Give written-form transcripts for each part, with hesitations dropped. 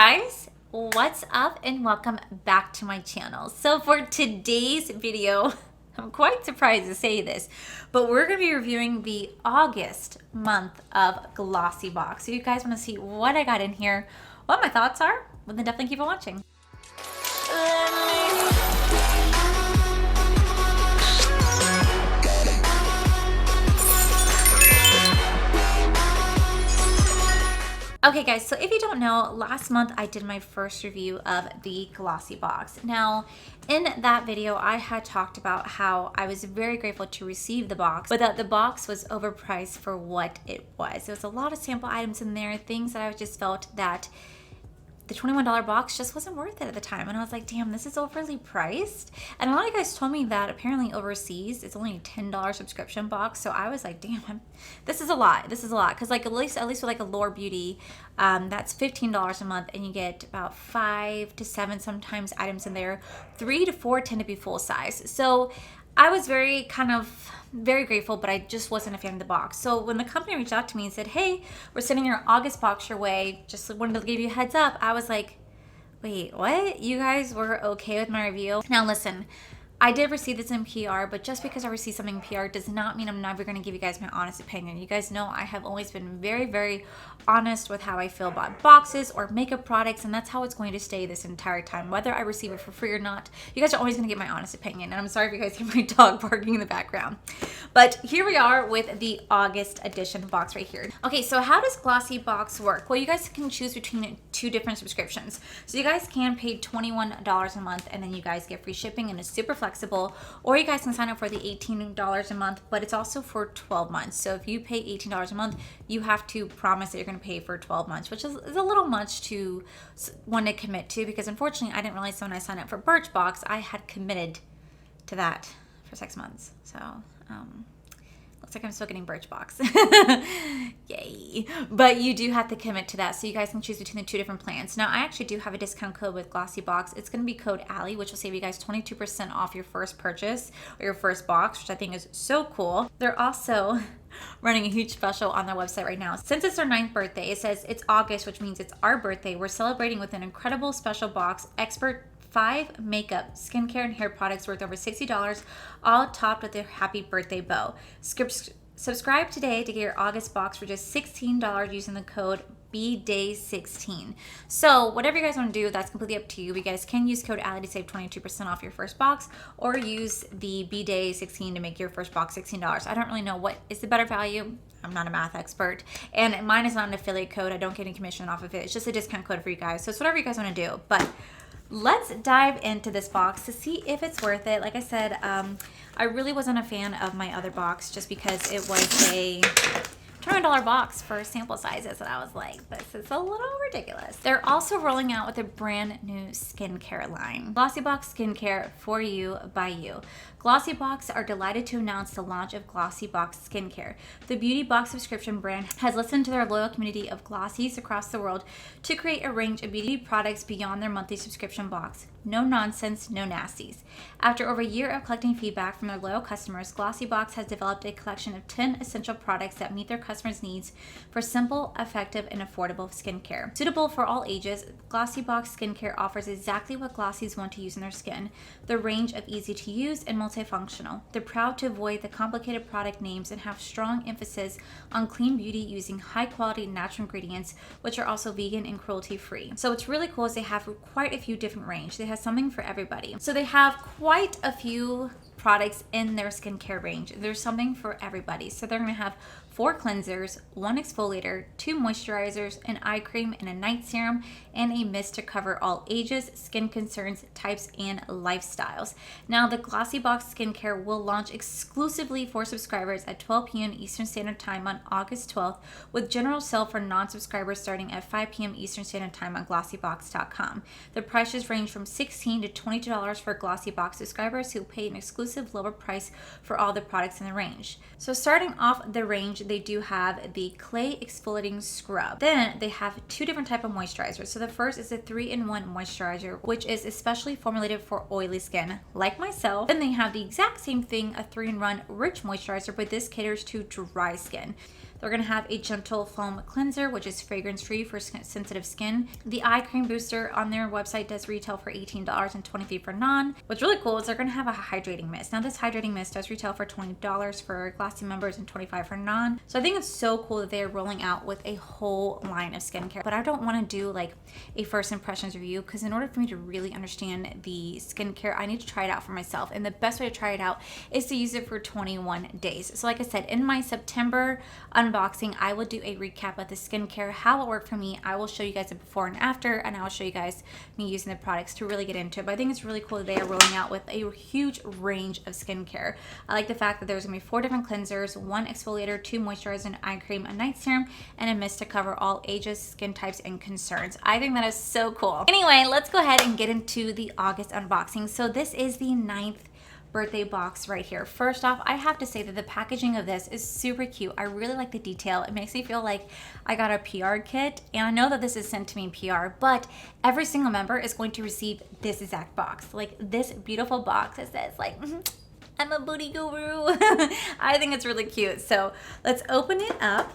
guys, what's up and welcome back to my channel. So for today's video, I'm quite surprised to say this, but we're going to be reviewing the August month of Glossybox. So you guys want to see what I got in here, what my thoughts are, well then definitely keep on watching. Okay guys, so if you don't know, last month I did my first review of the Glossybox. Now, in that video, I had talked about how I was very grateful to receive the box, but that the box was overpriced for what it was. There was a lot of sample items in there, things that I just felt that the $21 box just wasn't worth it at the time. And I was like, damn, this is overly priced. And a lot of you guys told me that apparently overseas it's only a $10 subscription box. So I was like, damn, this is a lot. This is a lot. Cause like at least with like a Lore Beauty, that's $15 a month and you get about 5 to 7 sometimes items in there. 3 to 4 tend to be full size. So I was very grateful, but I just wasn't a fan of the box. So when the company reached out to me and said, hey, we're sending your August box your way, just wanted to give you a heads up, I was like, wait, what? You guys were okay with my review? Now listen, I did receive this in PR, but just because I received something in PR does not mean I'm never going to give you guys my honest opinion. You guys know I have always been very honest with how I feel about boxes or makeup products, and that's how it's going to stay this entire time. Whether I receive it for free or not, you guys are always going to get my honest opinion. And I'm sorry if you guys hear my dog barking in the background. But here we are with the August edition box right here. Okay, so how does Glossybox work? Well, you guys can choose between 2 different subscriptions. So you guys can pay $21 a month and then you guys get free shipping and it's super flexible. Or you guys can sign up for the $18 a month, but it's also for 12 months. So if you pay $18 a month, you have to promise that you're going to pay for 12 months, which is a little much to want to commit to, because unfortunately I didn't realize when I signed up for Birchbox, I had committed to that for 6 months. So, looks like I'm still getting Birchbox. Yay. But you do have to commit to that. So you guys can choose between the 2 different plans. Now, I actually do have a discount code with Glossybox. It's going to be code Allie, which will save you guys 22% off your first purchase or your first box, which I think is so cool. They're also running a huge special on their website right now. Since it's our 9th birthday, it says it's August, which means it's our birthday. We're celebrating with an incredible special box, expert 5 makeup, skincare, and hair products worth over $60, all topped with a happy birthday bow. Subscribe today to get your August box for just $16 using the code BDAY16. So whatever you guys want to do, that's completely up to you. You guys can use code Allie to save 22% off your first box, or use the BDAY16 to make your first box $16. I don't really know what is the better value. I'm not a math expert, and mine is not an affiliate code. I don't get any commission off of it. It's just a discount code for you guys. So it's whatever you guys want to do. But let's dive into this box to see if it's worth it. Like I said, I really wasn't a fan of my other box just because it was a $20 box for sample sizes, and I was like, this is a little ridiculous. They're also rolling out with a brand new skincare line, Glossybox Skincare, for you, by you. Glossybox are delighted to announce the launch of Glossybox Skincare. The beauty box subscription brand has listened to their loyal community of glossies across the world to create a range of beauty products beyond their monthly subscription box. No nonsense, no nasties. After over a year of collecting feedback from their loyal customers, Glossybox has developed a collection of 10 essential products that meet their customers' needs for simple, effective, and affordable skincare. Suitable for all ages, Glossybox Skincare offers exactly what glossies want to use in their skin. The range of easy to use and multifunctional. They're proud to avoid the complicated product names and have strong emphasis on clean beauty using high quality natural ingredients, which are also vegan and cruelty free. So what's really cool is they have quite a few different range. They have something for everybody. So they have quite a few products in their skincare range. There's something for everybody. So they're going to have 4 cleansers, 1 exfoliator, 2 moisturizers, an eye cream, and a night serum, and a mist to cover all ages, skin concerns, types, and lifestyles. Now, the Glossybox Skincare will launch exclusively for subscribers at 12 p.m. Eastern Standard Time on August 12th, with general sale for non-subscribers starting at 5 p.m. Eastern Standard Time on glossybox.com. The prices range from $16 to $22 for Glossybox subscribers who pay an exclusive lower price for all the products in the range. So starting off the range, they do have the clay exfoliating scrub. Then they have 2 different type of moisturizers. So the first is a 3-in-1 moisturizer, which is especially formulated for oily skin like myself. Then they have the exact same thing, a 3-in-1 rich moisturizer, but this caters to dry skin. They're gonna have a gentle foam cleanser, which is fragrance free for sensitive skin. The eye cream booster on their website does retail for $18 and $23 for non. What's really cool is they're gonna have a hydrating mist. Now this hydrating mist does retail for $20 for Glossy members and $25 for non. So I think it's so cool that they are rolling out with a whole line of skincare. But I don't want to do like a first impressions review, because in order for me to really understand the skincare, I need to try it out for myself. And the best way to try it out is to use it for 21 days. So like I said, in my September unboxing, I will do a recap of the skincare, how it worked for me. I will show you guys a before and after, and I will show you guys me using the products to really get into it. But I think it's really cool that they are rolling out with a huge range of skincare. I like the fact that there's gonna be 4 different cleansers, 1 exfoliator, 2 moisturizers, an eye cream, a night serum, and a mist to cover all ages, skin types, and concerns. I think that is so cool. Anyway, let's go ahead and get into the August unboxing. So this is the 9th birthday box right here. First off, I have to say that the packaging of this is super cute. I really like the detail. It makes me feel like I got a PR kit, and I know that this is sent to me in PR, but every single member is going to receive this exact box, like this beautiful box that says like, I'm a booty guru. I think it's really cute. So let's open it up.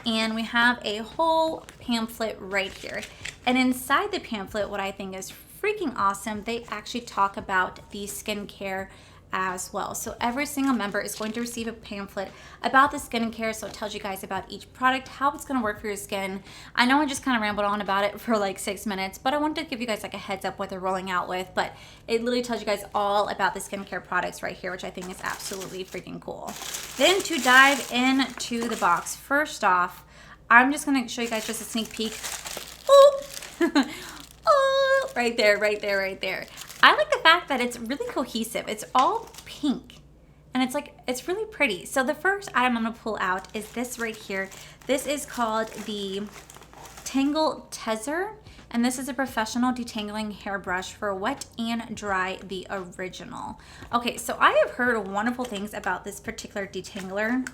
And we have a whole pamphlet right here. And inside the pamphlet, what I think is freaking awesome, they actually talk about the skincare as well. So every single member is going to receive a pamphlet about the skincare. So it tells you guys about each product, how it's going to work for your skin. I know I just kind of rambled on about it for like 6 minutes, but I wanted to give you guys like a heads up what they're rolling out with. But it literally tells you guys all about the skincare products right here, which I think is absolutely freaking cool. Then to dive into the box, first off, I'm just going to show you guys just a sneak peek. Oh, oh, right there, right there, right there. I like the fact that it's really cohesive. It's all pink, and it's like, it's really pretty. So the first item I'm gonna pull out is this right here. This is called the Tangle Tezzer, and this is a professional detangling hairbrush for wet and dry, the original. Okay, so I have heard wonderful things about this particular detangler,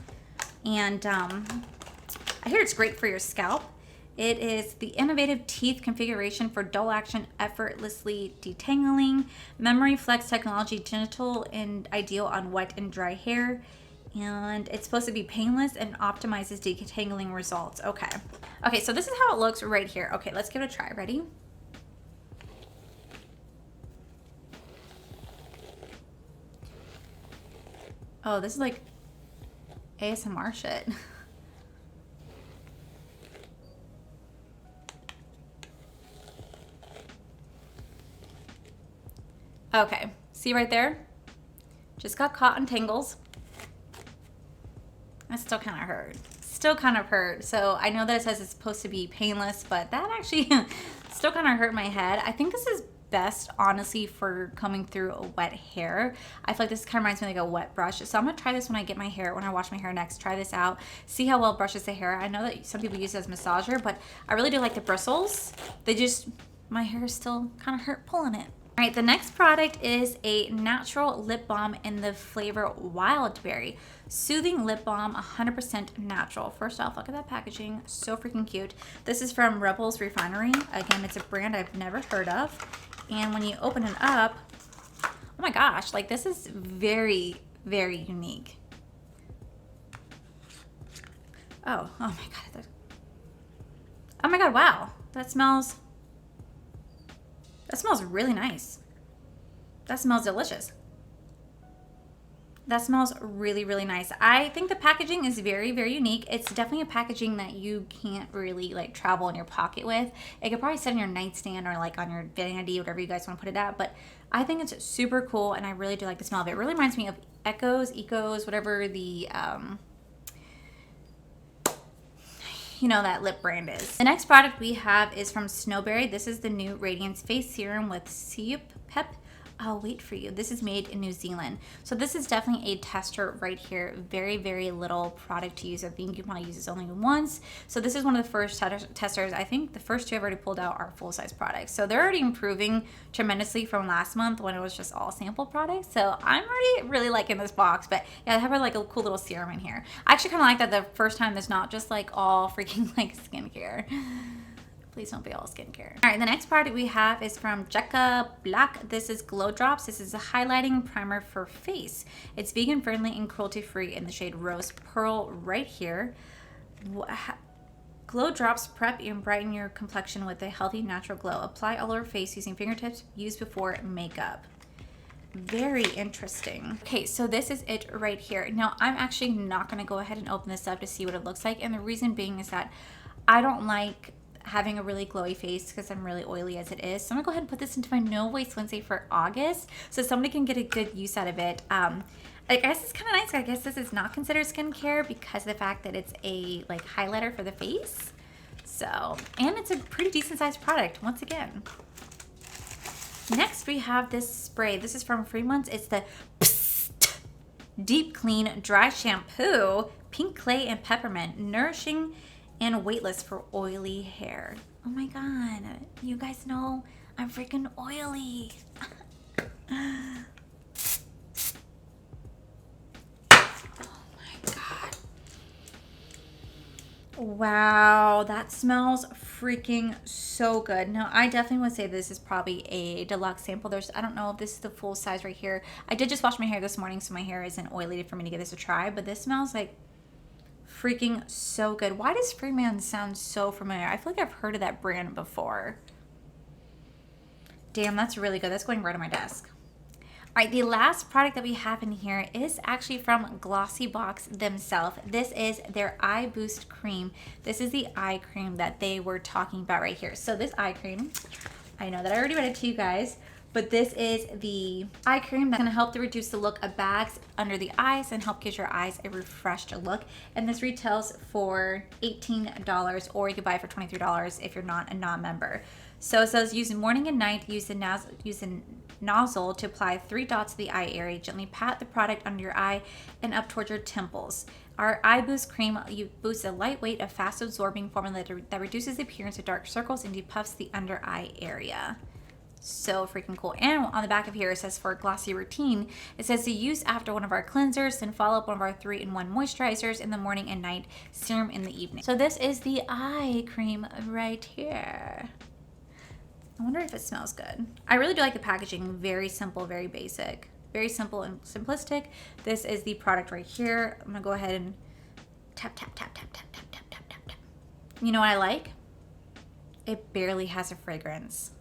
and I hear it's great for your scalp. It is the innovative teeth configuration for dull action, effortlessly detangling, memory flex technology, gentle and ideal on wet and dry hair. And it's supposed to be painless and optimizes detangling results. Okay. Okay, so this is how it looks right here. Okay, let's give it a try. Ready? Oh, this is like ASMR shit. Okay, see right there? Just got caught in tangles. That still kind of hurt. Still kind of hurt. So I know that it says it's supposed to be painless, but that actually still kind of hurt my head. I think this is best, honestly, for coming through a wet hair. I feel like this kind of reminds me of like a wet brush. So I'm gonna try this when I wash my hair next. Try this out. See how well it brushes the hair. I know that some people use it as massager, but I really do like the bristles. My hair is still kind of hurt pulling it. All right, the next product is a natural lip balm in the flavor Wild Berry. Soothing lip balm, 100% natural. First off, look at that packaging, so freaking cute. This is from Rebels Refinery. Again, it's a brand I've never heard of. And when you open it up, oh my gosh, like this is very, very unique. Oh my God. Oh my God, wow. That smells really nice. That smells delicious. That smells really, really nice. I think the packaging is very, very unique. It's definitely a packaging that you can't really like travel in your pocket with. It could probably sit on your nightstand or like on your vanity, whatever you guys want to put it at. But I think it's super cool, and I really do like the smell of it. It really reminds me of Ecos, whatever the that lip brand is. The next product we have is from Snowberry. This is the new Radiance Face Serum with Siup Pep. I'll wait for you. This is made in New Zealand. So this is definitely a tester right here. Very, very little product to use. I think you want to use this only once. So this is one of the first testers. I think the first 2 I've already pulled out are full-size products. So they're already improving tremendously from last month when it was just all sample products. So I'm already really liking this box. But yeah, they have like a cool little serum in here. I actually kind of like that the first time there's not just like all freaking like skincare. Please don't be all skincare. All right, the next product we have is from Jekka Black. This is Glow Drops. This is a highlighting primer for face. It's vegan friendly and cruelty free in the shade Rose Pearl right here. Glow Drops prep and brighten your complexion with a healthy natural glow. Apply all over face using fingertips. Use before makeup. Very interesting. Okay, so this is it right here. Now, I'm actually not gonna go ahead and open this up to see what it looks like. And the reason being is that I don't like having a really glowy face because I'm really oily as it is. So I'm gonna go ahead and put this into my No Waste Wednesday for August so somebody can get a good use out of it. I guess it's kind of nice. I guess this is not considered skincare because of the fact that it's a like highlighter for the face. So, and it's a pretty decent sized product once again. Next we have this spray. This is from Freeman's. It's the Psst Deep Clean Dry Shampoo, Pink Clay and Peppermint, nourishing and weightless for oily hair. Oh my God, you guys know I'm freaking oily. Wow, that smells freaking so good. Now, I definitely would say this is probably a deluxe sample. I don't know if this is the full size right here. I did just wash my hair this morning, so my hair isn't oily for me to give this a try, but this smells like freaking so good. Why does Freeman sound so familiar? I feel like I've heard of that brand before. Damn, that's really good. That's going right on my desk. All right, the last product that we have in here is actually from Glossybox themselves. This is their Eye Boost Cream. This is the eye cream that they were talking about right here. So this eye cream, I know that I already read it to you guys, but this is the eye cream that's gonna help to reduce the look of bags under the eyes and help give your eyes a refreshed look. And this retails for $18, or you could buy it for $23 if you're not a non-member. So it says use morning and night, use the nozzle to apply 3 dots to the eye area. Gently pat the product under your eye and up towards your temples. Our Eye Boost Cream boosts a lightweight, fast absorbing formula that reduces the appearance of dark circles and depuffs the under eye area. So freaking cool. And on the back of here it says for a glossy routine, it says to use after one of our cleansers, then follow up one of our 3-in-1 moisturizers in the morning and night, serum in the evening. So this is the eye cream right here. I wonder if it smells good. I really do like the packaging. Very simple, very basic. Very simple and simplistic. This is the product right here. I'm gonna go ahead and tap, tap, tap, tap, tap, tap, tap, tap, tap, tap. You know what I like? It barely has a fragrance.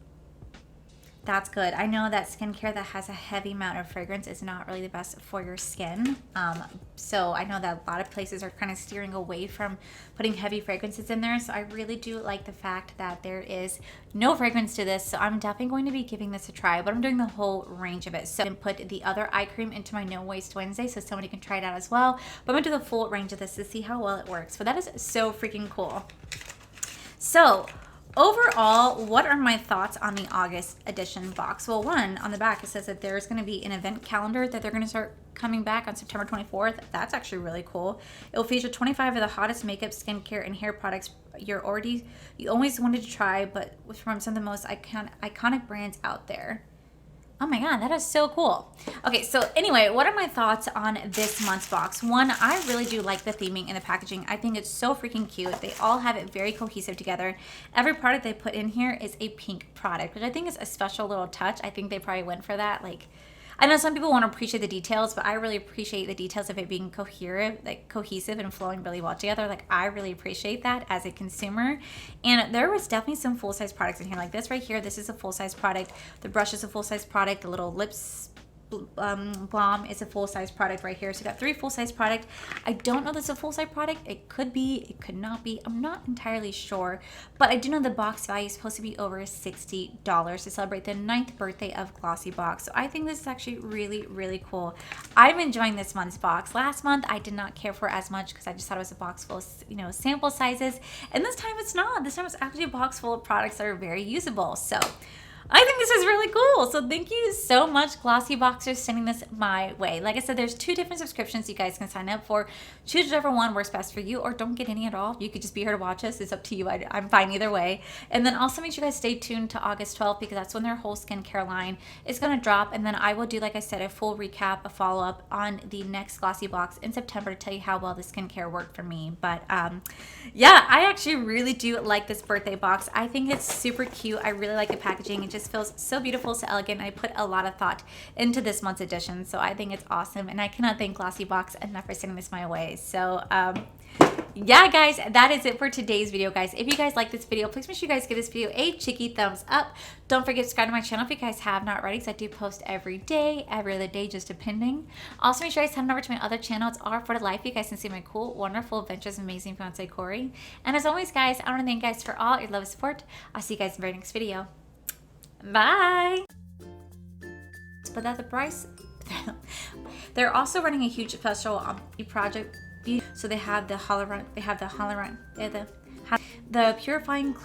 That's good. I know that skincare that has a heavy amount of fragrance is not really the best for your skin. So I know that a lot of places are kind of steering away from putting heavy fragrances in there. So I really do like the fact that there is no fragrance to this. So I'm definitely going to be giving this a try, but I'm doing the whole range of it. So I can put the other eye cream into my No Waste Wednesday so somebody can try it out as well. But I'm gonna do the full range of this to see how well it works. But that is so freaking cool. So overall, what are my thoughts on the August edition box? Well, one, on the back, it says that there's going to be an event calendar that they're going to start coming back on September 24th. That's actually really cool. It will feature 25 of the hottest makeup, skincare, and hair products you always wanted to try, but from some of the most iconic brands out there. Oh my God, that is so cool. Okay, so anyway, what are my thoughts on this month's box? One, I really do like the theming and the packaging. I think it's so freaking cute. They all have it very cohesive together. Every product they put in here is a pink product, which I think is a special little touch. I think they probably went for that. Like, I know some people want to appreciate the details, but I really appreciate the details of it being cohesive and flowing really well together. Like, I really appreciate that as a consumer. And there was definitely some full-size products in here. Like this right here, this is a full-size product. The brush is a full-size product. The little lips balm is a full-size product right here. So you got 3 full-size products. I don't know this is a full-size product. It could be, it could not be. I'm not entirely sure, but I do know the box value is supposed to be over $60 to celebrate the 9th birthday of Glossybox. So I think this is actually really, really cool. I'm enjoying this month's box. Last month I did not care for as much because I just thought it was a box full of, sample sizes, and this time it's not. This time it's actually a box full of products that are very usable. So I think this is really cool. So thank you so much, Glossybox, for sending this my way. Like I said, there's 2 different subscriptions you guys can sign up for. Choose whichever one works best for you, or don't get any at all. You could just be here to watch us. It's up to you. I'm fine either way. And then also make sure you guys stay tuned to August 12th, because that's when their whole skincare line is going to drop. And then I will do, like I said, a full recap, a follow-up on the next Glossybox in September to tell you how well the skincare worked for me. But yeah, I actually really do like this birthday box. I think it's super cute. I really like the packaging. It just feels so beautiful, so elegant. I put a lot of thought into this month's edition, so I think it's awesome, and I cannot thank Glossybox enough for sending this my way. So yeah, guys, that is it for today's video, guys. If you guys like this video, please make sure you guys give this video a cheeky thumbs up. Don't forget to subscribe to my channel if you guys have not already, because I do post every day, every other day, just depending. Also, make sure you guys head on over to my other channel. It's All for the Life. You guys can see my cool, wonderful adventures, amazing fiance Corey. And as always, guys, I want to thank you guys for all your love and support. I'll see you guys in the very next video. Bye. But that's the price. They're also running a huge special on the project. So they have the hyaluronic, the purifying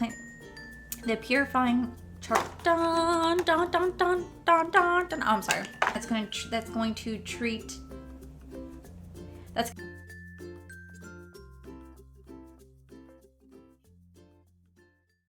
dun dun dun dun dun dun dun. Oh, I'm sorry. That's going to treat. That's